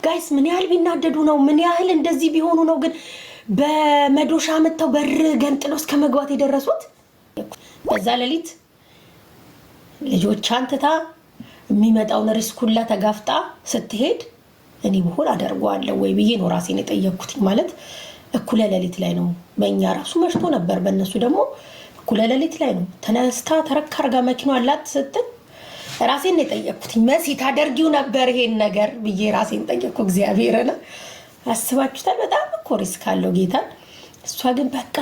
ጋይስ ምን ያህል ቢናደዱ ነው ምን ያህል እንደዚህ ቢሆኑ ነው ግን በመዶሻ መተው በር ገንጥለው እስከ መግባት የደረሱት? በዛ ሌሊት ልጆች አንተታ የሚመጣውን ሪስኩላ ተጋፍጣ ስትሄድ እኔ ብሆን አደርገዋለሁ ወይ ብዬ ነው ራሴን የጠየቅኩት። ማለት እኩለ ሌሊት ላይ ነው፣ በእኛ ራሱ መሽቶ ነበር፣ በእነሱ ደግሞ እኩለ ሌሊት ላይ ነው። ተነስታ ተረካርጋ መኪናዋ አላት ስትል ራሴን የጠየቅኩት መሲ ታደርጊው ነበር ይሄን ነገር ብዬ ራሴን ጠየቅኩ። እግዚአብሔርን አስባችሁታል? በጣም እኮ ሪስክ አለው ጌታ። እሷ ግን በቃ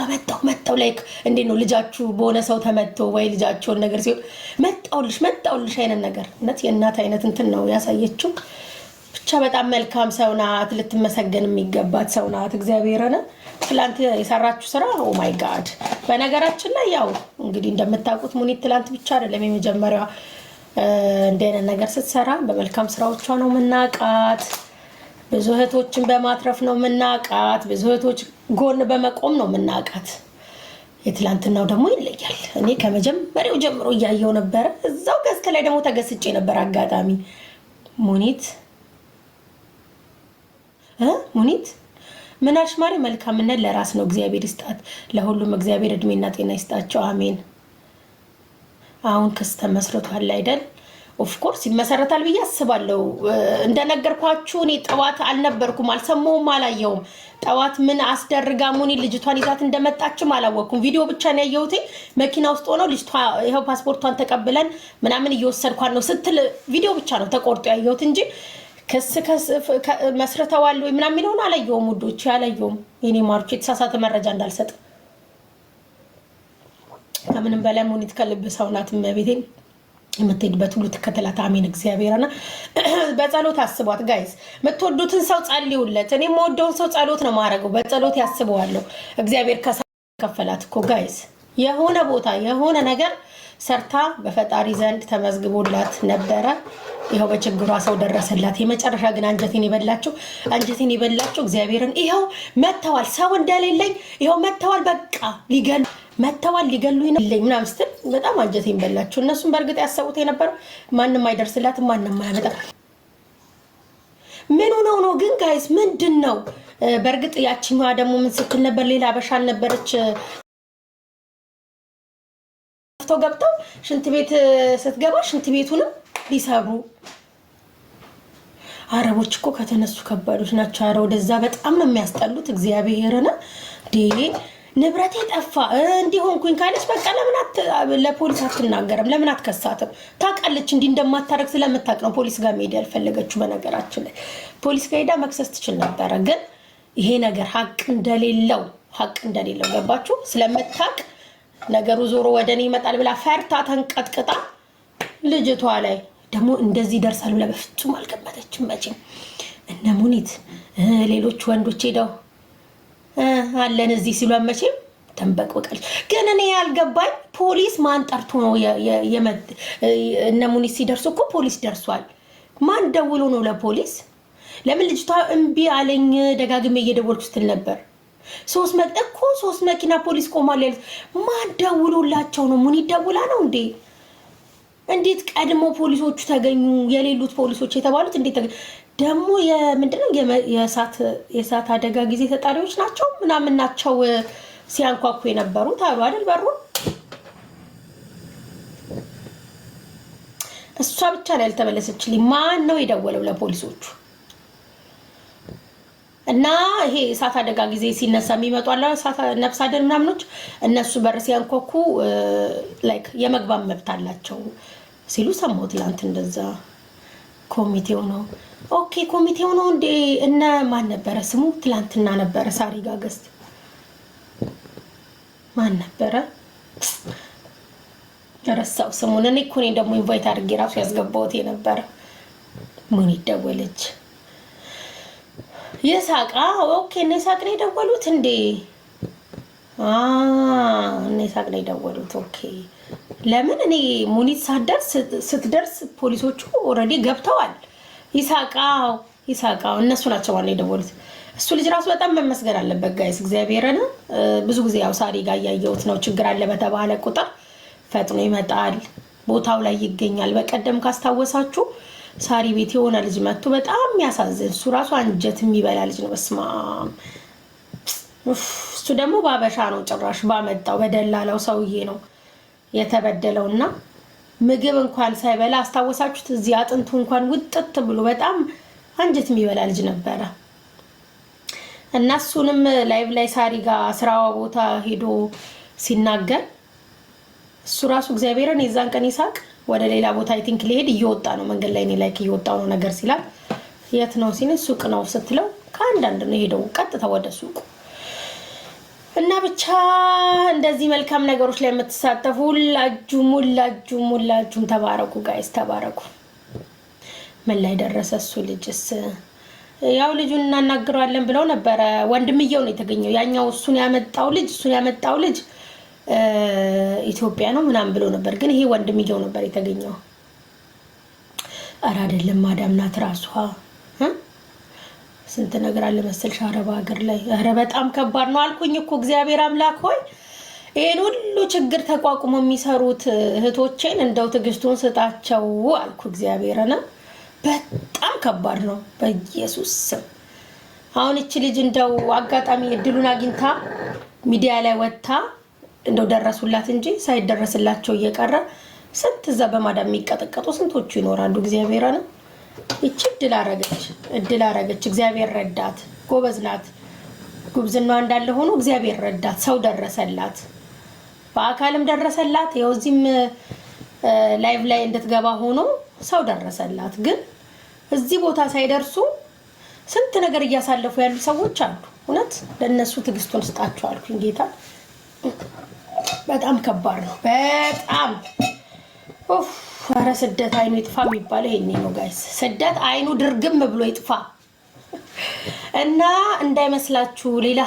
መጣው ላይክ እንዴት ነው ልጃችሁ በሆነ ሰው ተመቶ ወይ ልጃቸውን ነገር ሲሆን መጣውልሽ አይነት ነገር እነት የእናት አይነት እንትን ነው ያሳየችው። ብቻ በጣም መልካም ሰው ናት፣ ልትመሰገን የሚገባት ሰው ናት። እግዚአብሔርን ትላንት የሰራችሁ ስራ ኦ ማይ ጋድ። በነገራችን ላይ ያው እንግዲህ እንደምታውቁት ሙኒት ትላንት ብቻ አይደለም የመጀመሪያዋ እንደ አይነት ነገር ስትሰራ በመልካም ስራዎቿ ነው የምናውቃት። ብዙ እህቶችን በማትረፍ ነው የምናውቃት። ብዙ እህቶች ጎን በመቆም ነው የምናውቃት። የትላንትናው ደግሞ ይለያል። እኔ ከመጀመሪያው ጀምሮ እያየው ነበረ። እዛው ገዝተ ላይ ደግሞ ተገስጬ ነበር። አጋጣሚ ሙኒት ምን አልሽ ማሪ? መልካምነት ለራስ ነው፣ እግዚአብሔር ይስጣት። ለሁሉም እግዚአብሔር እድሜና ጤና ይስጣቸው፣ አሜን። አሁን ክስ ተመስርቷል አይደል? ኦፍ ኮርስ ይመሰረታል ብዬ አስባለሁ። እንደነገርኳችሁ እኔ ጠዋት አልነበርኩም፣ አልሰማሁም፣ አላየሁም። ጠዋት ምን አስደርጋ ሙኒ ልጅቷን ይዛት እንደመጣችም አላወቅኩም። ቪዲዮ ብቻ ነው ያየሁት። መኪና ውስጥ ሆኖ ልጅቷ ይሄው ፓስፖርቷን ተቀብለን ምናምን እየወሰድኳት ነው ስትል ቪዲዮ ብቻ ነው ተቆርጦ ያየሁት እንጂ ክስ መስርተዋል ወይ ምናምን የሚለውን አላየሁም። ውዶች አላየሁም። የኔ ማርቹ የተሳሳተ መረጃ እንዳልሰጥ። ከምንም በላይ ሙኒት ከልብ ሰው ናት። እመቤቴን የምትሄድበት ሁሉ ትከተላት። አሜን። እግዚአብሔርና በጸሎት አስቧት ጋይስ። የምትወዱትን ሰው ጸልዩለት። እኔ የምወደውን ሰው ጸሎት ነው ማድረገው። በጸሎት ያስበዋለሁ። እግዚአብሔር ከፈላት እኮ ጋይስ። የሆነ ቦታ የሆነ ነገር ሰርታ በፈጣሪ ዘንድ ተመዝግቦላት ነበረ። ይኸው በችግሯ ሰው ደረሰላት። የመጨረሻ ግን አንጀቴን የበላቸው እግዚአብሔርን ይኸው መተዋል። ሰው እንደሌለኝ ይኸው መተዋል። በቃ ሊገሉኝ ነው ምናምን ስትል በጣም አንጀቴን በላቸው። እነሱም በእርግጥ ያሰቡት የነበረው ማንም አይደርስላትም፣ ማንም አያመጣ። ምን ሆነው ነው ግን ጋይስ? ምንድን ነው? በእርግጥ ያችኛዋ ደግሞ ምን ስትል ነበር? ሌላ አበሻል ነበረች። ገብተው ሽንት ቤት ስትገባ ሽንት ቤቱንም ሊሰብሩ። አረቦች እኮ ከተነሱ ከባዶች ናቸው። አረ ወደዛ በጣም ነው የሚያስጠሉት። እግዚአብሔርና ንብረቴ ጠፋ እንዲሆንኩኝ ካለች በቃ ለምን ለፖሊስ አትናገርም? ለምን አትከሳትም? ታውቃለች እንዲህ እንደማታረግ ስለምታውቅ ነው ፖሊስ ጋር መሄድ ያልፈለገችው። በነገራችን ላይ ፖሊስ ጋር ሄዳ መክሰስ ትችል ነበረ፣ ግን ይሄ ነገር ሀቅ እንደሌለው ገባችሁ? ስለምታውቅ ነገሩ ዞሮ ወደኔ ይመጣል ብላ ፈርታ ተንቀጥቅጣ ልጅቷ ላይ ደግሞ እንደዚህ ደርሳል ብላ በፍጹም አልገመተችም። መቼም እነ ሙኒት ሌሎች ወንዶች ሄደው አለን እዚህ ሲሉ መቼም ተንበቅበቃለች። ግን እኔ ያልገባኝ ፖሊስ ማን ጠርቶ ነው? እነ ሙኒት ሲደርሱ እኮ ፖሊስ ደርሷል። ማን ደውሎ ነው ለፖሊስ? ለምን ልጅቷ እምቢ አለኝ ደጋግሜ እየደወልኩ ስትል ነበር። ሶስት መኪና ፖሊስ ቆሟል ያሉት ማን ደውሎላቸው ነው? ሙኒት ደውላ ነው እንዴ? እንዴት ቀድሞ ፖሊሶቹ ተገኙ? የሌሉት ፖሊሶች የተባሉት እንዴት ተገኙ? ደግሞ ምንድነው የእሳት አደጋ ጊዜ ተጣሪዎች ናቸው ምናምን ናቸው ሲያንኳኩ የነበሩት አሉ አይደል? በሩ እሷ ብቻ ላይ ያልተመለሰችልኝ። ማን ነው የደወለው ለፖሊሶቹ? እና ይሄ እሳት አደጋ ጊዜ ሲነሳ የሚመጡ አለ ነፍስ አደን ምናምኖች እነሱ በር ሲያንኳኩ ላይክ የመግባት መብት አላቸው ሲሉ ሰማሁ ትላንት። እንደዛ ኮሚቴው ነው ኦኬ፣ ኮሚቴው ነው እንዴ? እነ ማን ነበረ ስሙ? ትላንትና ነበረ ሳሪ ጋር ገስት ማን ነበረ? ረሳው ስሙን። እኔ እኮ ነኝ ደግሞ ኢንቫይት አድርጌ ራሱ ያስገባሁት የነበረ። ሙኒት ደወለች። የሳቃ ኦኬ፣ እነ ሳቅ ነው የደወሉት እንዴ? እነ ሳቅ ነው የደወሉት። ኦኬ፣ ለምን እኔ ሙኒት ስትደርስ ፖሊሶቹ ኦልሬዲ ገብተዋል። ይሳቃው እነሱ ናቸው ዋና የደወሉት። እሱ ልጅ ራሱ በጣም መመስገን አለበት ጋይስ። እግዚአብሔርን ብዙ ጊዜ ያው ሳሪ ጋር ያያየሁት ነው። ችግር አለ በተባለ ቁጥር ፈጥኖ ይመጣል፣ ቦታው ላይ ይገኛል። በቀደም ካስታወሳችሁ ሳሪ ቤት የሆነ ልጅ መጥቶ በጣም የሚያሳዝን እሱ ራሱ አንጀት የሚበላ ልጅ ነው። በስማ እሱ ደግሞ ባበሻ ነው ጭራሽ ባመጣው በደላላው ሰውዬ ነው የተበደለውና ምግብ እንኳን ሳይበላ አስታወሳችሁት? እዚህ አጥንቱ እንኳን ውጥት ብሎ በጣም አንጀት የሚበላ ልጅ ነበረ። እና እሱንም ላይቭ ላይ ሳሪ ጋር ስራዋ ቦታ ሄዶ ሲናገር እሱ ራሱ እግዚአብሔርን የዛን ቀን ይሳቅ ወደ ሌላ ቦታ አይ ቲንክ ሊሄድ እየወጣ ነው መንገድ ላይ እኔ ላይክ እየወጣው ነው ነገር ሲላል የት ነው ሲል ሱቅ ነው ስትለው ከአንዳንድ ነው ሄደው ቀጥታ ወደ ሱቁ። እና ብቻ እንደዚህ መልካም ነገሮች ላይ የምትሳተፉ ሁላችሁም ተባረኩ ጋይስ ተባረኩ። ምን ላይ ደረሰ እሱ ልጅስ? ያው ልጁን እናናግረዋለን ብለው ነበረ። ወንድምየው ነው የተገኘው። ያኛው እሱን ያመጣው ልጅ ኢትዮጵያ ነው ምናምን ብሎ ነበር፣ ግን ይሄ ወንድምየው ነበር የተገኘው። ኧረ አይደለም ማዳም ናት ራሷ። ስንት ነገር አለ መሰልሽ አረብ ሀገር ላይ። ኧረ በጣም ከባድ ነው አልኩኝ እኮ እግዚአብሔር አምላክ ሆይ ይሄን ሁሉ ችግር ተቋቁሞ የሚሰሩት እህቶቼን እንደው ትዕግስቱን ስጣቸው አልኩ እግዚአብሔርና በጣም ከባድ ነው በኢየሱስ ስም። አሁን እቺ ልጅ እንደው አጋጣሚ እድሉን አግኝታ ሚዲያ ላይ ወጣ እንደው ደረሱላት እንጂ ሳይደረስላቸው እየቀረ ስንት እዛ በማዳም የሚቀጠቀጡ ስንቶቹ ይኖራሉ። እግዚአብሔርና እቺ እድል አረገች እግዚአብሔር ረዳት። ጎበዝ ናት። ጉብዝናዋ እንዳለ ሆኖ እግዚአብሔር ረዳት። ሰው ደረሰላት፣ በአካልም ደረሰላት። ያው እዚህም ላይቭ ላይ እንድትገባ ሆኖ ሰው ደረሰላት። ግን እዚህ ቦታ ሳይደርሱ ስንት ነገር እያሳለፉ ያሉ ሰዎች አሉ። እውነት ለነሱ ትዕግስቱን ስጣቸው አልኩኝ ጌታ። በጣም ከባድ ነው በጣም ኦፍ። ኧረ ስደት አይኑ ይጥፋ የሚባለው ይሄኔ ነው ጋይስ። ስደት አይኑ ድርግም ብሎ ይጥፋ እና እንዳይመስላችሁ ሌላ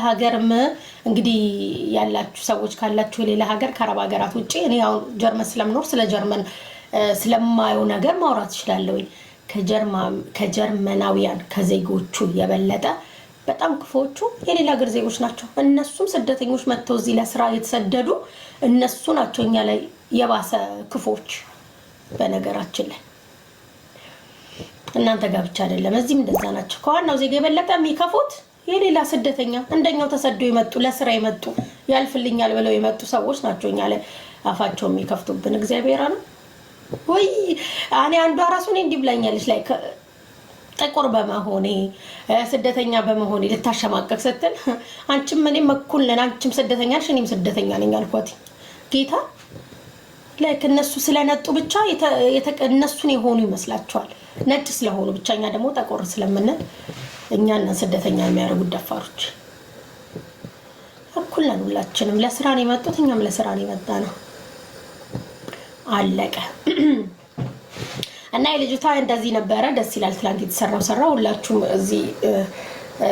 ሀገርም እንግዲህ ያላችሁ ሰዎች ካላችሁ ሌላ ሀገር ከአረብ ሀገራት ውጪ እኔ ያው ጀርመን ስለምኖር ስለ ጀርመን ስለማየው ነገር ማውራት እችላለሁ። ከጀርመናውያን ከዜጎቹ የበለጠ በጣም ክፎቹ የሌላ ሀገር ዜጎች ናቸው። እነሱም ስደተኞች መጥተው እዚህ ለስራ የተሰደዱ እነሱ ናቸው እኛ ላይ የባሰ ክፎች። በነገራችን ላይ እናንተ ጋር ብቻ አይደለም እዚህም እንደዛ ናቸው። ከዋናው ዜጋ የበለጠ የሚከፉት የሌላ ስደተኛ እንደኛው ተሰደው የመጡ ለስራ የመጡ ያልፍልኛል ብለው የመጡ ሰዎች ናቸው እኛ ላይ አፋቸው የሚከፍቱብን። እግዚአብሔር ነው ወይ እኔ አንዷ ራሱን እንዲህ ብላኛለች ላይ ጥቁር በመሆኔ ስደተኛ በመሆኔ ልታሸማቀቅ ስትል አንቺም እኔም እኩል ነን፣ አንቺም ስደተኛ ነሽ እኔም ስደተኛ ነኝ አልኳት። ጌታ ላይክ እነሱ ስለነጡ ብቻ እነሱን የሆኑ ይመስላቸዋል። ነጭ ስለሆኑ ብቻ እኛ ደግሞ ጠቆር ስለምንል እኛና ስደተኛ የሚያደርጉት ደፋሮች እኩል ነን። ሁላችንም ለስራ ነው የመጡት፣ እኛም ለስራ ነው የመጣ ነው። አለቀ። እና የልጅቷ እንደዚህ ነበረ። ደስ ይላል። ትላንት የተሰራው ሁላችሁም እዚህ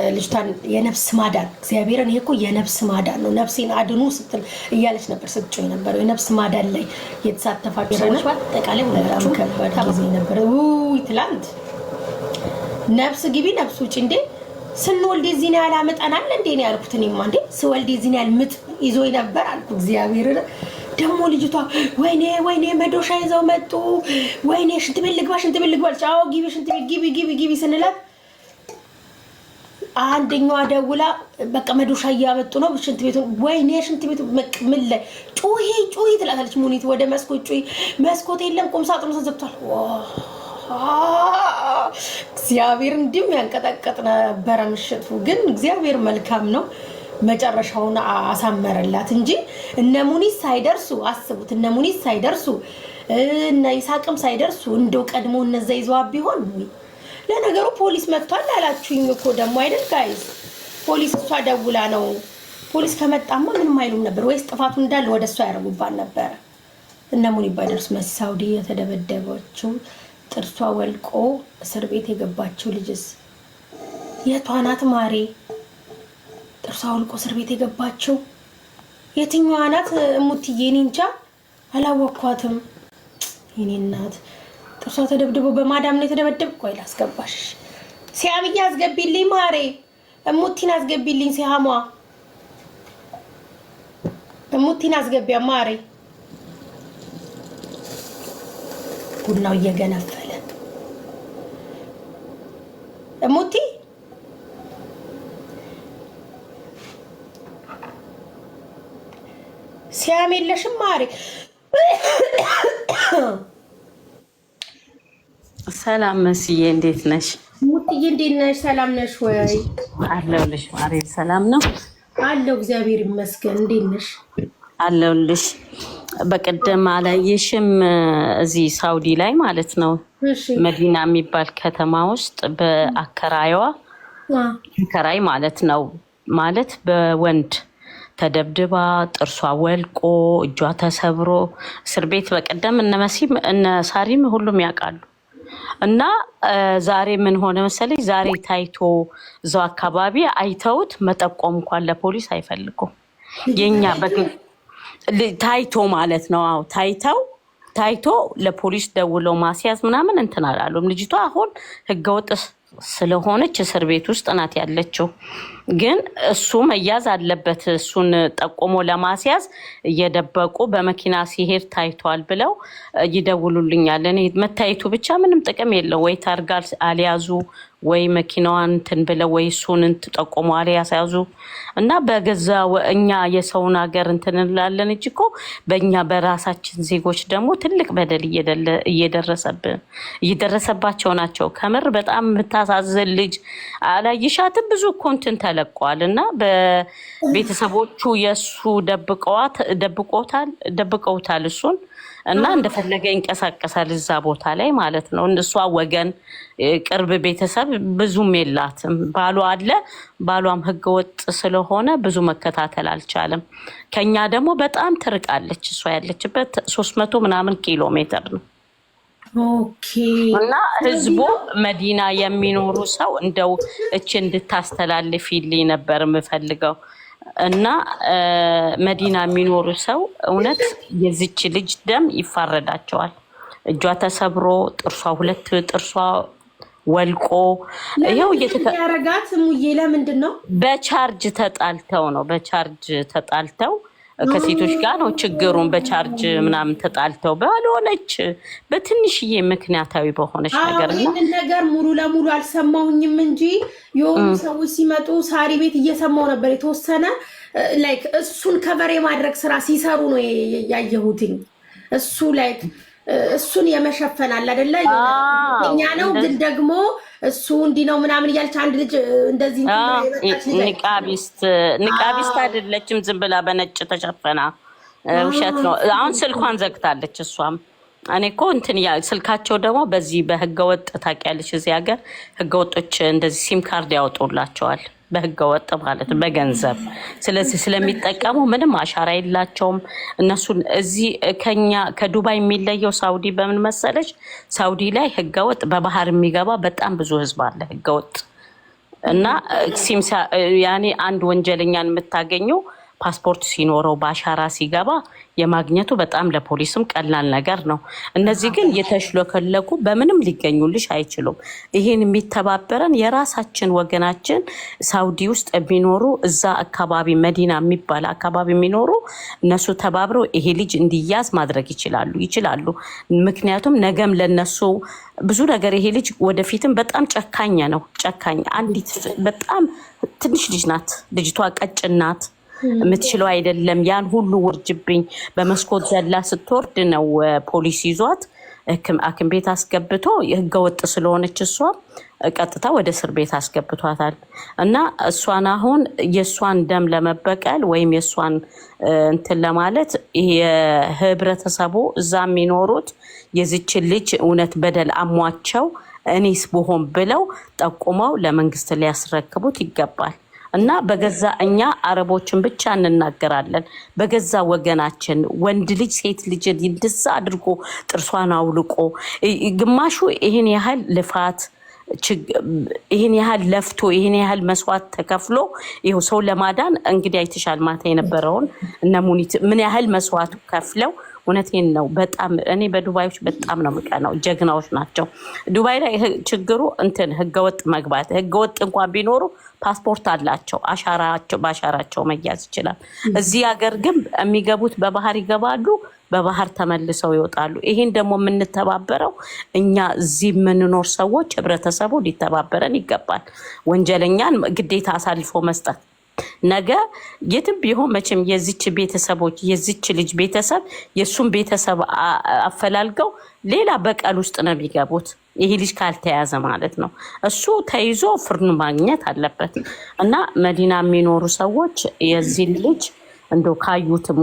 ልጅቷን የነፍስ ማዳን እግዚአብሔርን ይሄ እኮ የነፍስ ማዳን ነው። ነፍሴን አድኑ ስትል እያለች ነበር ስትጮህ የነበረው። የነፍስ ማዳን ላይ የተሳተፋችሁ ሰዎች በአጠቃላይ ሁላችሁም ከባድ ጊዜ ነበር። ትላንት ነፍስ ግቢ ነፍስ ውጭ እንዴ ስንወልድ እዚህ ነው ያላመጣናል እንዴ ነው ያልኩት። እኔማ እንዴ ስወልድ እዚህ ነው ያልምጥ ይዞኝ ነበር አልኩ እግዚአብሔርን። ደግሞ ልጅቷ ወይኔ መዶሻ ይዘው መጡ። ወይኔ ሽንት ቤት ልግባ አዎ ግቢ ሽንት ቤት ግቢ ስንላት አንደኛዋ ደውላ በቃ መዶሻ እያመጡ ነው ሽንት ቤቱን። ወይኔ ሽንት ቤቱ ምን ላይ ጩሂ ትላታለች ሙኒት። ወደ መስኮት ጩሂ፣ መስኮት የለም ቁም ሳጥኑ ተዘግቷል። እግዚአብሔር እንዲሁም ያንቀጠቀጥ ነበረ ምሽቱ። ግን እግዚአብሔር መልካም ነው። መጨረሻውን አሳመረላት እንጂ እነ ሙኒት ሳይደርሱ አስቡት፣ እነ ሙኒት ሳይደርሱ እነ ይሳቅም ሳይደርሱ እንደው ቀድሞ እነዛ ይዘዋ ቢሆን ለነገሩ ፖሊስ መጥቷል አላችሁኝ እኮ ደግሞ አይደል ጋይስ? ፖሊስ እሷ ደውላ ነው። ፖሊስ ከመጣማ ምንም አይሉም ነበር ወይስ ጥፋቱ እንዳለ ወደሷ ያረጉባን ነበር። እነ ሙኒት ባይደርሱ ሳውዲ የተደበደበችው ጥርሷ ወልቆ እስር ቤት የገባችው ልጅስ የቷ ናት ማሬ? ጥርሷ ወልቆ እስር ቤት የገባችው የትኛዋ ናት? እሙትዬ እኔ እንጃ አላወኳትም። የኔ እናት ጥርሷ ተደብድቦ በማዳም ነው የተደበደብ። ቆይ ላስገባሽ። ሲያምዬ አስገቢልኝ ማሬ፣ እሙቲን አስገቢልኝ። ሲያሟ እሙቲን አስገቢያ ማሬ። ቡናው እየገነፈለ እሙቲ ሲያም የለሽም ማሪ? ሰላም መስዬ፣ እንዴት ነሽ? ሙትዬ እንዴት ነሽ? ሰላም ነሽ ወይ? አለሁልሽ ማሪ። ሰላም ነው አለው፣ እግዚአብሔር ይመስገን። እንዴት ነሽ? አለሁልሽ። በቀደም አላየሽም? እዚህ ሳውዲ ላይ ማለት ነው መዲና የሚባል ከተማ ውስጥ በአከራይዋ አከራይ ማለት ነው ማለት በወንድ ተደብድባ ጥርሷ ወልቆ እጇ ተሰብሮ እስር ቤት በቀደም እነ መሲም እነ ሳሪም ሁሉም ያውቃሉ። እና ዛሬ ምን ሆነ መሰለኝ፣ ዛሬ ታይቶ እዛው አካባቢ አይተውት መጠቆም እንኳን ለፖሊስ አይፈልጉም። የኛ ታይቶ ማለት ነው። አዎ ታይቶ ለፖሊስ ደውለው ማስያዝ ምናምን እንትን አላሉም። ልጅቷ አሁን ህገወጥ ስለሆነች እስር ቤት ውስጥ ናት ያለችው። ግን እሱ መያዝ አለበት። እሱን ጠቆሞ ለማስያዝ እየደበቁ በመኪና ሲሄድ ታይቷል ብለው ይደውሉልኛል። እኔ መታየቱ ብቻ ምንም ጥቅም የለው። ወይ ታርጋ አልያዙ ወይ መኪናዋን እንትን ብለው ወይ እሱን ጠቆሞ አልያዙ እና በገዛ እኛ የሰውን ሀገር እንትን እንላለን እንጂ እኮ በእኛ በራሳችን ዜጎች ደግሞ ትልቅ በደል እየደረሰባቸው ናቸው። ከምር በጣም የምታሳዝን ልጅ አላየሻትም? ብዙ እኮ እንትን ተለቋል እና በቤተሰቦቹ የእሱ ደብቀውታል እሱን እና እንደፈለገ ይንቀሳቀሳል እዛ ቦታ ላይ ማለት ነው። እሷ ወገን ቅርብ ቤተሰብ ብዙም የላትም። ባሏ አለ፣ ባሏም ህገወጥ ስለሆነ ብዙ መከታተል አልቻለም። ከኛ ደግሞ በጣም ትርቃለች። እሷ ያለችበት 300 ምናምን ኪሎ ሜትር ነው። ኦኬ። እና ህዝቡ መዲና የሚኖሩ ሰው እንደው እቺ እንድታስተላልፊልኝ ነበር የምፈልገው። እና መዲና የሚኖሩ ሰው እውነት የዚች ልጅ ደም ይፋረዳቸዋል። እጇ ተሰብሮ ሁለት ጥርሷ ወልቆ ይሄው ያረጋት ሙዬ ለምንድን ነው? በቻርጅ ተጣልተው ከሴቶች ጋር ነው ችግሩን። በቻርጅ ምናምን ተጣልተው ባልሆነች በትንሽዬ ምክንያታዊ በሆነች ነገር ነው። ይሄን ነገር ሙሉ ለሙሉ አልሰማሁኝም እንጂ የሆኑ ሰዎች ሲመጡ ሳሪ ቤት እየሰማው ነበር። የተወሰነ ላይክ እሱን ከቨር የማድረግ ስራ ሲሰሩ ነው ያየሁትኝ። እሱ ላይክ እሱን የመሸፈን አለ አይደለ? እኛ ነው ግን ደግሞ እሱ እንዲህ ነው ምናምን እያለች አንድ ልጅ እንደዚህ ንቃቢስት አይደለችም፣ ዝም ብላ በነጭ ተሸፈና ውሸት ነው። አሁን ስልኳን ዘግታለች እሷም። እኔ እኮ እንትን ስልካቸው ደግሞ በዚህ በህገወጥ ታውቂያለሽ፣ እዚህ ሀገር ህገወጦች እንደዚህ ሲም ካርድ ያወጡላቸዋል በህገወጥ ማለት በገንዘብ። ስለዚህ ስለሚጠቀሙ ምንም አሻራ የላቸውም እነሱን። እዚህ ከዱባይ የሚለየው ሳውዲ በምን መሰለች? ሳውዲ ላይ ህገወጥ በባህር የሚገባ በጣም ብዙ ህዝብ አለ ህገወጥ። እና ያኔ አንድ ወንጀለኛን የምታገኘው ፓስፖርት ሲኖረው በአሻራ ሲገባ የማግኘቱ በጣም ለፖሊስም ቀላል ነገር ነው። እነዚህ ግን የተሽለከለኩ በምንም ሊገኙልሽ አይችሉም። ይሄን የሚተባበረን የራሳችን ወገናችን ሳውዲ ውስጥ የሚኖሩ እዛ አካባቢ መዲና የሚባል አካባቢ የሚኖሩ እነሱ ተባብረው ይሄ ልጅ እንዲያዝ ማድረግ ይችላሉ። ምክንያቱም ነገም ለነሱ ብዙ ነገር ይሄ ልጅ ወደፊትም በጣም ጨካኝ ነው። አንዲት በጣም ትንሽ ልጅ ናት ልጅቷ፣ ቀጭን ናት። የምትችለው አይደለም። ያን ሁሉ ውርጅብኝ በመስኮት ዘላ ስትወርድ ነው ፖሊስ ይዟት ሐኪም ቤት አስገብቶ ህገወጥ ስለሆነች እሷ ቀጥታ ወደ እስር ቤት አስገብቷታል። እና እሷን አሁን የእሷን ደም ለመበቀል ወይም የእሷን እንትን ለማለት የህብረተሰቡ እዛ የሚኖሩት የዚችን ልጅ እውነት በደል አሟቸው እኔስ ብሆን ብለው ጠቁመው ለመንግስት ሊያስረክቡት ይገባል። እና በገዛ እኛ አረቦችን ብቻ እንናገራለን። በገዛ ወገናችን ወንድ ልጅ ሴት ልጅ እንደዛ አድርጎ ጥርሷን አውልቆ ግማሹ ይሄን ያህል ልፋት ይሄን ያህል ለፍቶ ይሄን ያህል መስዋዕት ተከፍሎ ይሄው ሰው ለማዳን እንግዲህ አይተሻል ማታ የነበረውን እነ ሙኒት ምን ያህል መስዋዕት ከፍለው እውነቴን ነው። በጣም እኔ በዱባዮች በጣም ነው የምቀናው። ጀግናዎች ናቸው። ዱባይ ላይ ችግሩ እንትን ህገወጥ መግባት፣ ህገወጥ እንኳን ቢኖሩ ፓስፖርት አላቸው፣ በአሻራቸው መያዝ ይችላል። እዚህ ሀገር ግን የሚገቡት በባህር ይገባሉ፣ በባህር ተመልሰው ይወጣሉ። ይሄን ደግሞ የምንተባበረው እኛ እዚህ የምንኖር ሰዎች፣ ህብረተሰቡ ሊተባበረን ይገባል። ወንጀለኛን ግዴታ አሳልፎ መስጠት ነገ የትም ቢሆን መቼም የዚች ቤተሰቦች የዚች ልጅ ቤተሰብ የሱን ቤተሰብ አፈላልገው ሌላ በቀል ውስጥ ነው የሚገቡት። ይሄ ልጅ ካልተያዘ ማለት ነው። እሱ ተይዞ ፍርድ ማግኘት አለበት እና መዲና የሚኖሩ ሰዎች የዚህ ልጅ እንደው ካዩትም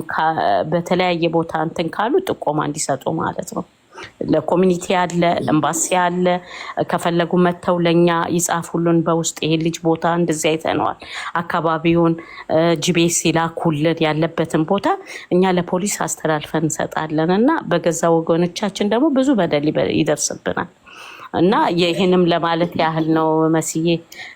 በተለያየ ቦታ እንትን ካሉ ጥቆማ እንዲሰጡ ማለት ነው። ለኮሚኒቲ አለ፣ ኤምባሲ አለ። ከፈለጉ መተው ለኛ ይጻፉልን በውስጥ ይሄ ልጅ ቦታ እንደዚህ አይተነዋል፣ አካባቢውን ጂፒኤስ ይላኩልን ያለበትን ቦታ እኛ ለፖሊስ አስተላልፈን እንሰጣለን እና በገዛ ወገኖቻችን ደግሞ ብዙ በደል ይደርስብናል እና ይሄንም ለማለት ያህል ነው። መስዬ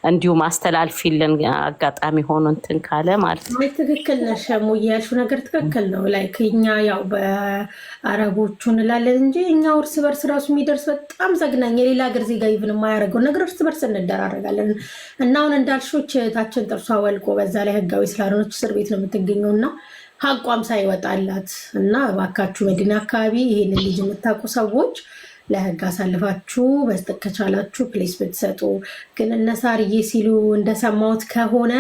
እንዲሁም አስተላልፊልን አጋጣሚ ሆኖ እንትን ካለ ማለት ነው። ትክክል ነሽ ሙዬ፣ ያልሽው ነገር ትክክል ነው። ላይክ እኛ ያው በአረቦቹ እንላለን እንጂ እኛ እርስ በርስ ራሱ የሚደርስ በጣም ዘግናኝ የሌላ ሀገር ዜጋ ይብን የማያደርገው ነገር እርስ በርስ እንደራረጋለን እና አሁን እንዳልሾች እህታችን ጥርሷ ወልቆ በዛ ላይ ህጋዊ ስላልሆነች እስር ቤት ነው የምትገኘው እና ሀቋም ሳይወጣላት እና እባካችሁ መዲና አካባቢ ይሄንን ልጅ የምታውቁ ሰዎች ለህግ አሳልፋችሁ መስጠት ከቻላችሁ ፕሌስ ብትሰጡ። ግን እነ ሳርዬ ሲሉ እንደሰማሁት ከሆነ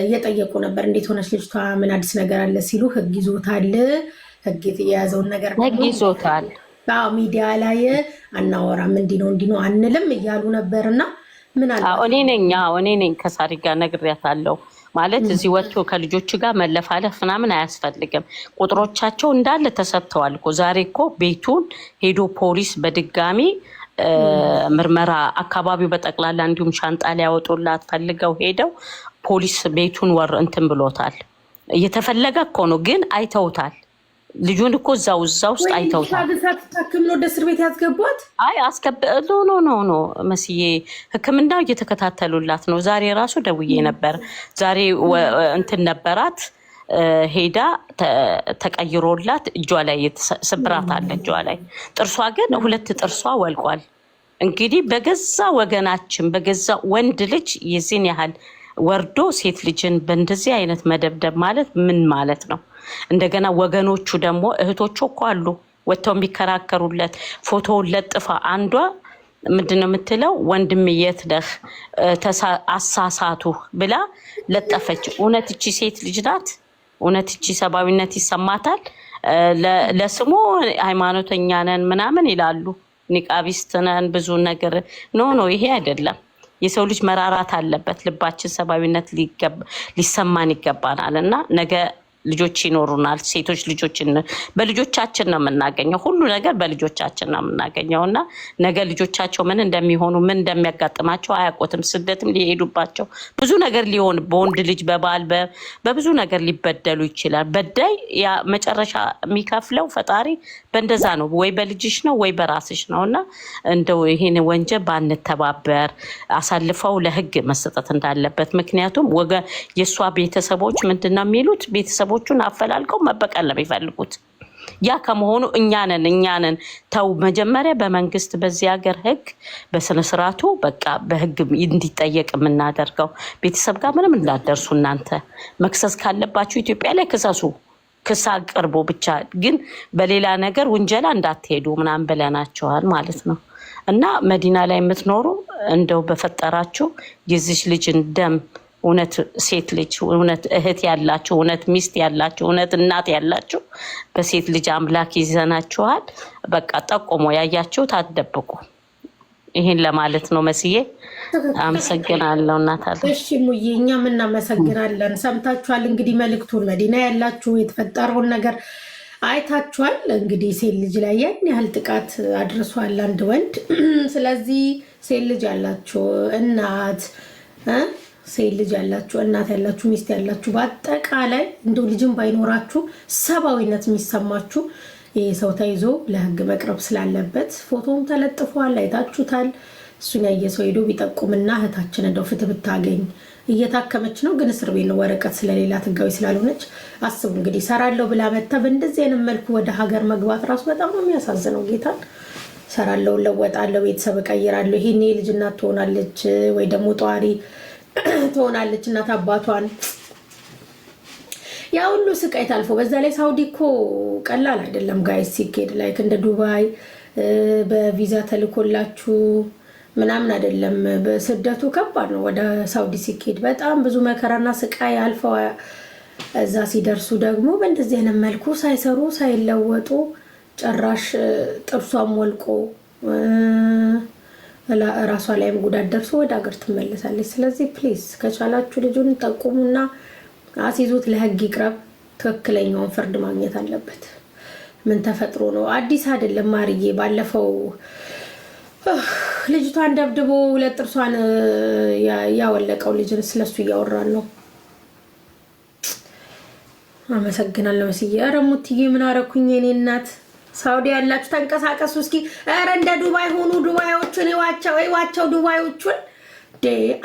እየጠየቁ ነበር፣ እንዴት ሆነች ልጅቷ፣ ምን አዲስ ነገር አለ ሲሉ ህግ ይዞታል፣ ህግ የያዘውን ነገር ህግ ይዞታል፣ ሚዲያ ላይ አናወራም፣ እንዲህ ነው አንልም እያሉ ነበርና ምን አለ እኔ ነኝ ከሳሪ ጋር ነግሬያታለሁ። ማለት እዚህ ወጥቶ ከልጆች ጋር መለፋለፍ ምናምን አያስፈልግም። ቁጥሮቻቸው እንዳለ ተሰጥተዋል እኮ። ዛሬ እኮ ቤቱን ሄዶ ፖሊስ በድጋሚ ምርመራ አካባቢው በጠቅላላ እንዲሁም ሻንጣ ሊያወጡላት ፈልገው ሄደው ፖሊስ ቤቱን እንትን ብሎታል። እየተፈለገ እኮ ነው፣ ግን አይተውታል። ልጁን እኮ እዛ ውስጥ አይተውታል። ታክም ነው ወደ እስር ቤት ያስገቧት። አይ ኖ መስዬ ሕክምናው እየተከታተሉላት ነው። ዛሬ ራሱ ደውዬ ነበር። ዛሬ እንትን ነበራት ሄዳ ተቀይሮላት እጇ ላይ ስብራት አለ እጇ ላይ። ጥርሷ ግን 2 ጥርሷ ወልቋል። እንግዲህ በገዛ ወገናችን በገዛ ወንድ ልጅ የዚህን ያህል ወርዶ ሴት ልጅን በእንደዚህ አይነት መደብደብ ማለት ምን ማለት ነው? እንደገና ወገኖቹ ደግሞ እህቶቹ እኮ አሉ ወጥተው የሚከራከሩለት። ፎቶውን ለጥፋ አንዷ ምንድነው የምትለው? ወንድም የት ነህ አሳሳቱ ብላ ለጠፈች። እውነት እቺ ሴት ልጅ ናት? እውነት እቺ ሰብአዊነት ይሰማታል? ለስሙ ሃይማኖተኛ ነን ምናምን ይላሉ፣ ኒቃቢስት ነን ብዙ ነገር ኖ ይሄ አይደለም። የሰው ልጅ መራራት አለበት። ልባችን ሰብአዊነት ሊሰማን ይገባናል እና ነገ ልጆች ይኖሩናል። ሴቶች ልጆችን በልጆቻችን ነው የምናገኘው። ሁሉ ነገር በልጆቻችን ነው የምናገኘው እና ነገ ልጆቻቸው ምን እንደሚሆኑ ምን እንደሚያጋጥማቸው አያውቁትም። ስደትም ሊሄዱባቸው ብዙ ነገር ሊሆን በወንድ ልጅ በባል በብዙ ነገር ሊበደሉ ይችላል። በዳይ ያ መጨረሻ የሚከፍለው ፈጣሪ በእንደዛ ነው። ወይ በልጅሽ ነው ወይ በራስሽ ነው እና እንደው ይሄን ወንጀል ባንተባበር አሳልፈው ለህግ መሰጠት እንዳለበት። ምክንያቱም የእሷ ቤተሰቦች ምንድነው የሚሉት? ቤተሰቦቹን አፈላልቀው መበቀል ነው የሚፈልጉት። ያ ከመሆኑ እኛንን ተው መጀመሪያ በመንግስት በዚህ ሀገር ህግ በስነ ስርዓቱ በቃ በህግ እንዲጠየቅ የምናደርገው። ቤተሰብ ጋር ምንም እንዳደርሱ እናንተ መክሰስ ካለባችሁ ኢትዮጵያ ላይ ክሰሱ፣ ክስ አቅርቦ ብቻ ግን በሌላ ነገር ውንጀላ እንዳትሄዱ ምናምን ብለናቸዋል ማለት ነው። እና መዲና ላይ የምትኖሩ እንደው በፈጠራችሁ የዚች ልጅን ደም እውነት ሴት ልጅ እውነት እህት ያላችሁ እውነት ሚስት ያላችሁ እውነት እናት ያላችሁ በሴት ልጅ አምላክ ይዘናችኋል። በቃ ጠቆሞ ያያችሁት አትደብቁ። ይሄን ለማለት ነው መስዬ። አመሰግናለሁ እናታለ። እሺ ሙዬ እኛም እናመሰግናለን። ሰምታችኋል እንግዲህ መልእክቱን። መዲና ያላችሁ የተፈጠረውን ነገር አይታችኋል። እንግዲህ ሴት ልጅ ላይ ያን ያህል ጥቃት አድርሷል አንድ ወንድ። ስለዚህ ሴት ልጅ ያላችሁ እናት ሴት ልጅ ያላችሁ እናት ያላችሁ ሚስት ያላችሁ በአጠቃላይ እንደው ልጅም ባይኖራችሁ ሰብአዊነት የሚሰማችሁ ይህ ሰው ተይዞ ለህግ መቅረብ ስላለበት ፎቶም ተለጥፏል፣ አይታችሁታል። እሱን ያየ ሰው ሄዶ ቢጠቁምና እህታችን እንደው ፍትህ ብታገኝ እየታከመች ነው፣ ግን እስር ቤት ነው ወረቀት ስለሌላት ህጋዊ ስላልሆነች። አስቡ እንግዲህ ሰራለሁ ብላ መታ በእንደዚህ አይነት መልኩ ወደ ሀገር መግባት ራሱ በጣም ነው የሚያሳዝነው። ጌታን ሰራለሁ፣ ለወጣለሁ፣ ቤተሰብ እቀይራለሁ፣ ይሄኔ ልጅ እናት ትሆናለች ወይ ደግሞ ጧሪ ትሆናለች እናት አባቷን። ያ ሁሉ ስቃይ ታልፎ በዛ ላይ ሳውዲ እኮ ቀላል አይደለም ጋይስ። ሲኬድ ላይክ እንደ ዱባይ በቪዛ ተልኮላችሁ ምናምን አይደለም። በስደቱ ከባድ ነው። ወደ ሳውዲ ሲኬድ በጣም ብዙ መከራና ስቃይ አልፈው እዛ ሲደርሱ ደግሞ በእንደዚህ አይነት መልኩ ሳይሰሩ ሳይለወጡ ጭራሽ ጥርሷም ወልቆ ራሷ ላይም ጉዳት ደርሶ ወደ ሀገር ትመለሳለች። ስለዚህ ፕሊዝ ከቻላችሁ ልጁን ጠቁሙና አስይዙት፣ ለህግ ይቅረብ። ትክክለኛውን ፍርድ ማግኘት አለበት። ምን ተፈጥሮ ነው? አዲስ አይደለም ማርዬ። ባለፈው ልጅቷን ደብድቦ ሁለት ጥርሷን ያወለቀው ልጅን ስለሱ እያወራን ነው። አመሰግናለሁ መስዬ። ኧረ ሙትዬ ምን አረኩኝ? የኔ እናት ሳውዲ ያላችሁ ተንቀሳቀሱ እስኪ። ኧረ እንደ ዱባይ ሆኑ። ዱባዮቹን ይዋቸው ዱባዮቹን።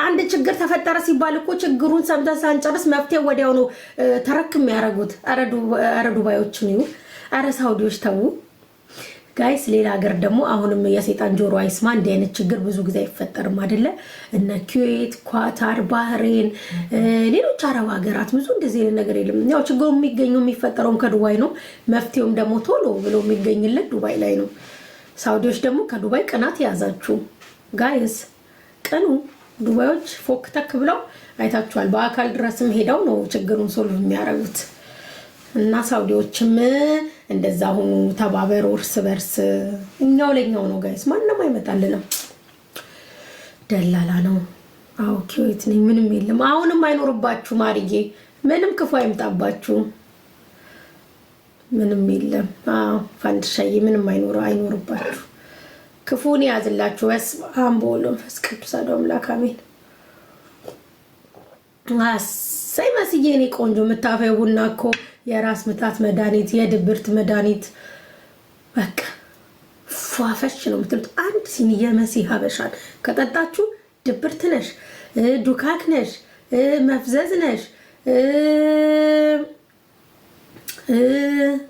አንድ ችግር ተፈጠረ ሲባል እኮ ችግሩን ሰምተን ሳንጨርስ መፍትሄ ወዲያው ነው ተረክ የሚያደርጉት። ኧረ ዱባዮቹን ይሁ። ኧረ ሳውዲዎች ተዉ ጋይስ። ሌላ ሀገር ደግሞ አሁንም የሰይጣን ጆሮ አይስማ። እንዲህ አይነት ችግር ብዙ ጊዜ አይፈጠርም አይደለ? እነ ኩዌት፣ ኳታር፣ ባህሬን፣ ሌሎች አረብ ሀገራት ብዙ እንደዚህ አይነት ነገር የለም። ያው ችግሩ የሚገኘው የሚፈጠረውም ከዱባይ ነው። መፍትሄውም ደግሞ ቶሎ ብሎ የሚገኝለት ዱባይ ላይ ነው። ሳውዲዎች ደግሞ ከዱባይ ቅናት የያዛችሁ ጋይስ ቅኑ። ዱባዮች ፎክ ተክ ብለው አይታችኋል። በአካል ድረስም ሄደው ነው ችግሩን ሶልቭ የሚያደርጉት። እና ሳውዲዎችም እንደዛ ሆኑ። ተባበሩ እርስ በርስ። እኛው ለኛው ነው ጋይስ። ማንም አይመጣልንም። ደላላ ነው። አዎ ኩዌት ነኝ። ምንም የለም። አሁንም አይኖርባችሁ ማርዬ። ምንም ክፉ አይምጣባችሁ። ምንም የለም። አዎ ፋንድሻዬ ምንም አይኖርባችሁ። ክፉን ያዝላችሁ። በስመ ወወልድ ወመንፈስ ቅዱስ አሐዱ አምላክ አሜን። አሰይ መስዬ እኔ ቆንጆ የምታፈው ቡና እኮ የራስ ምታት መድኃኒት፣ የድብርት መድኃኒት በቃ ፏፈሽ ነው የምትሉት። አንድ ሲኒ የመሲ ሀበሻን ከጠጣችሁ ድብርት ነሽ፣ ዱካክ ነሽ፣ መፍዘዝ ነሽ፣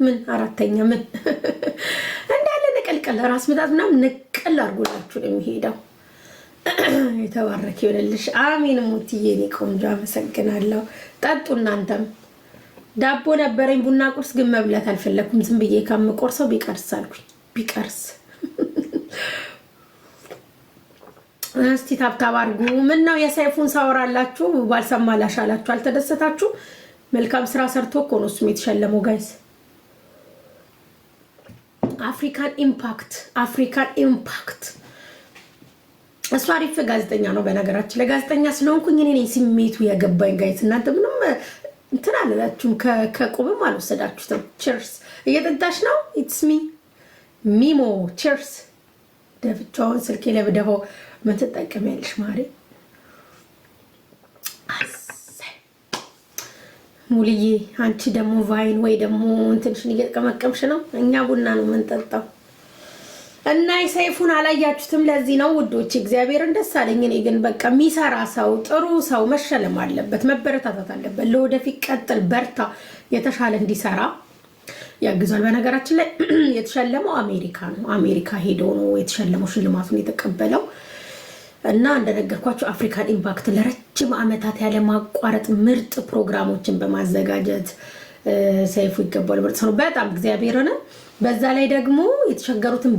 ምን አራተኛ ምን እንዳለ ነቀልቀል ራስ ምታት ምናምን ነቀል አድርጎላችሁ ነው የሚሄደው። የተባረክ ይሆንልሽ። አሜን ሙትዬ እኔ ቆንጆ አመሰግናለሁ። ጠጡ እናንተም። ዳቦ ነበረኝ ቡና ቁርስ ግን መብላት አልፈለኩም። ዝም ብዬ ከምቆርሰው ቢቀርስ አልኩኝ። ቢቀርስ እስቲ ታብታብ አድርጉ። ምን ነው የሰይፉን ሳወራላችሁ ባልሰማ ላሻላችሁ አልተደሰታችሁ? መልካም ስራ ሰርቶ እኮ ነው እሱም የተሸለመው ጋይስ። አፍሪካን ኢምፓክት እሱ አሪፍ ጋዜጠኛ ነው። በነገራችን ለጋዜጠኛ ስለሆንኩኝ እኔ ነኝ ስሜቱ የገባኝ ጋይስ። እናንተ ምንም እንትን አላላችሁም፣ ከቁብም አልወሰዳችሁትም። ቺርስ እየጠጣሽ ነው። ኢትስ ሚሞ ቺርስ። ደብቻውን ስልኬ ለብደፈው ምን ትጠቀሚያለሽ ማሪ? ሙልዬ አንቺ ደግሞ ቫይን ወይ ደግሞ እንትንሽን እየተቀመቀምሽ ነው። እኛ ቡና ነው የምንጠጣው። እና የሰይፉን አላያችሁትም። ለዚህ ነው ውዶች እግዚአብሔርን ደስ አለኝ። እኔ ግን በቃ የሚሰራ ሰው ጥሩ ሰው መሸለም አለበት፣ መበረታታት አለበት። ለወደፊት ቀጥል፣ በርታ፣ የተሻለ እንዲሰራ ያግዛል። በነገራችን ላይ የተሸለመው አሜሪካ ነው። አሜሪካ ሄዶ ነው የተሸለመው፣ ሽልማቱን የተቀበለው። እና እንደነገርኳችሁ አፍሪካን ኢምፓክት ለረጅም ዓመታት ያለ ማቋረጥ ምርጥ ፕሮግራሞችን በማዘጋጀት ሰይፉ ይገባል ምርጥ ሰው ነው በጣም እግዚአብሔርን። በዛ ላይ ደግሞ የተቸገሩትን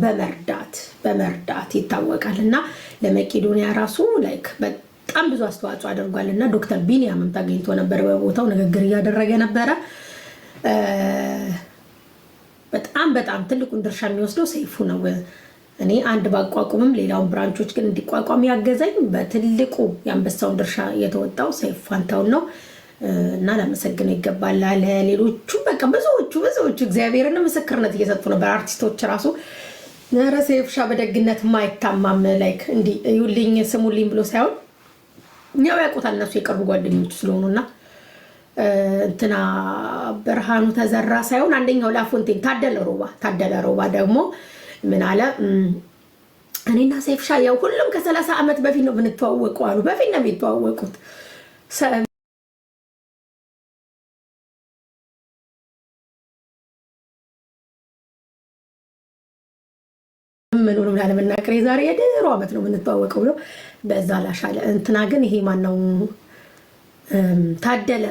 በመርዳት ይታወቃል። እና ለመቄዶንያ ራሱ ላይክ በጣም ብዙ አስተዋጽኦ አድርጓል። እና ዶክተር ቢኒያምም ተገኝቶ ነበር በቦታው ንግግር እያደረገ ነበረ። በጣም ትልቁን ድርሻ የሚወስደው ሰይፉ ነው። እኔ አንድ ባቋቁምም ሌላውን ብራንቾች ግን እንዲቋቋም ያገዘኝ በትልቁ የአንበሳውን ድርሻ የተወጣው ሰይፉ ፋንታውን ነው። እና ለመሰግነው ይገባል። ለሌሎቹ በቃ ብዙዎቹ እግዚአብሔርን ምስክርነት እየሰጡ ነበር። አርቲስቶች ራሱ ነረ ሰይፉሻ በደግነት ማይታማም ላይክ እንዲ እዩልኝ ስሙልኝ ብሎ ሳይሆን ያው ያውቁታል እነሱ የቅርቡ ጓደኞቹ ስለሆኑና እንትና ብርሃኑ ተዘራ ሳይሆን አንደኛው ላፎንቴን ታደለ ሮባ ደግሞ ምን አለ እኔና ሰይፍሻ ያው ሁሉም ከ30 ዓመት በፊት ነው ብንተዋወቀው አሉ። በፊት ነው የሚተዋወቁት። ምኑንም ላለመናገር የዛሬ የድሮ ዓመት ነው የምንተዋወቀው ብሎ በዛ ላሻለ እንትና ግን ይሄ ማነው ታደለ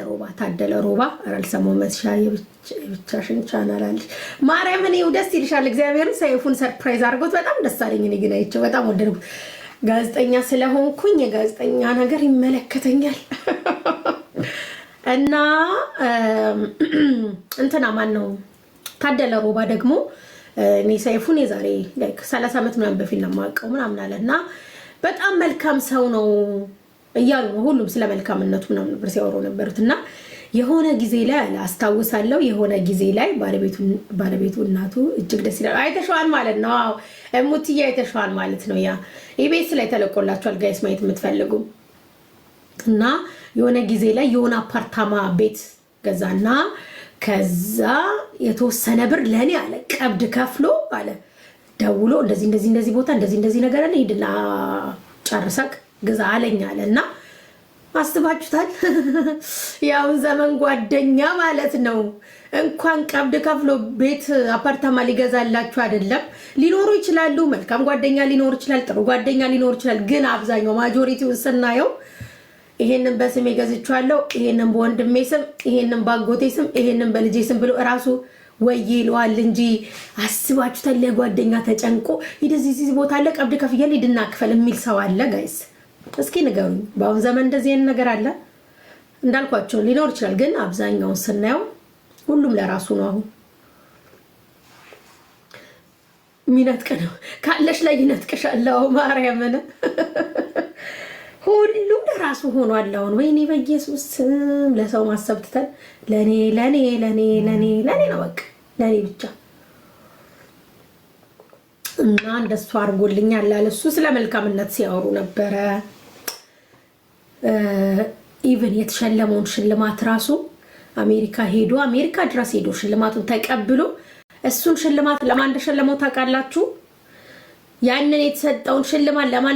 ሮባ አልሰማው መስሻ የብቻሽን ቻናል አለሽ ማርያምን ይው ደስ ይልሻል። እግዚአብሔርን ሰይፉን ሰርፕራይዝ አድርጎት በጣም ደስ አለኝ። እኔ ግን አይቼው በጣም ወደድኩት። ጋዜጠኛ ስለሆንኩኝ የጋዜጠኛ ነገር ይመለከተኛል እና እንትና ማነው ታደለ ሮባ ደግሞ እኔ ሰይፉን የዛሬ 30 ዓመት ምናምን በፊት ነው የማውቀው ምናምን አለና በጣም መልካም ሰው ነው እያሉ ነው ሁሉም ስለ መልካምነቱ ምናምን ነበር ሲያወሩ ነበሩትና የሆነ ጊዜ ላይ አስታውሳለሁ የሆነ ጊዜ ላይ ባለቤቱ እናቱ እጅግ ደስ ይላል። አይተሽዋል ማለት ነው? አዎ እሙትዬ አይተሽዋል ማለት ነው። ያ ኢቢኤስ ላይ ተለቆላችኋል ጋይስ ማየት የምትፈልጉ እና የሆነ ጊዜ ላይ የሆነ አፓርታማ ቤት ገዛና ከዛ የተወሰነ ብር ለኔ አለ ቀብድ ከፍሎ አለ ደውሎ እንደዚህ ቦታ እንደዚህ ነገር አለ ሂድና ጨርሰክ ግዛ አለኝ አለና አስባችሁታል? ያው ዘመን ጓደኛ ማለት ነው። እንኳን ቀብድ ከፍሎ ቤት አፓርታማ ሊገዛላችሁ አይደለም ሊኖሩ ይችላሉ። መልካም ጓደኛ ሊኖር ይችላል፣ ጥሩ ጓደኛ ሊኖር ይችላል። ግን አብዛኛው ማጆሪቲው ስናየው ይሄንን በስሜ ገዝቻለሁ፣ ይሄንን በወንድሜ ስም፣ ይሄንን ባጎቴ ስም፣ ይሄንን በልጄ ስም ብሎ እራሱ ወይ ይለዋል እንጂ አስባችሁታል? ለጓደኛ ተጨንቆ እንደዚህ ቦታ አለ ቀብድ ከፍያለሁ ሂድና ክፈል የሚል ሰው አለ ጋይስ? እስኪ ንገሩኝ። በአሁን ዘመን እንደዚህ አይነት ነገር አለ? እንዳልኳቸው ሊኖር ይችላል፣ ግን አብዛኛውን ስናየው ሁሉም ለራሱ ነው። አሁን ሚነጥቅ ነው ካለሽ ላይ ይነጥቅሻል። ማርያምን ሁሉም ለራሱ ሆኗል አሁን። ወይኔ በኢየሱስ ለሰው ማሰብ ትተን ለኔ ነው በቃ ለኔ ብቻ እና እንደሱ አድርጎልኛል አለ እሱ። ስለ መልካምነት ሲያወሩ ነበረ። ኢቭን የተሸለመውን ሽልማት ራሱ አሜሪካ ድረስ ሄዶ ሽልማቱን ተቀብሎ እሱን ሽልማት ለማን እንደሸለመው ታውቃላችሁ? ያንን የተሰጠውን ሽልማት ለማን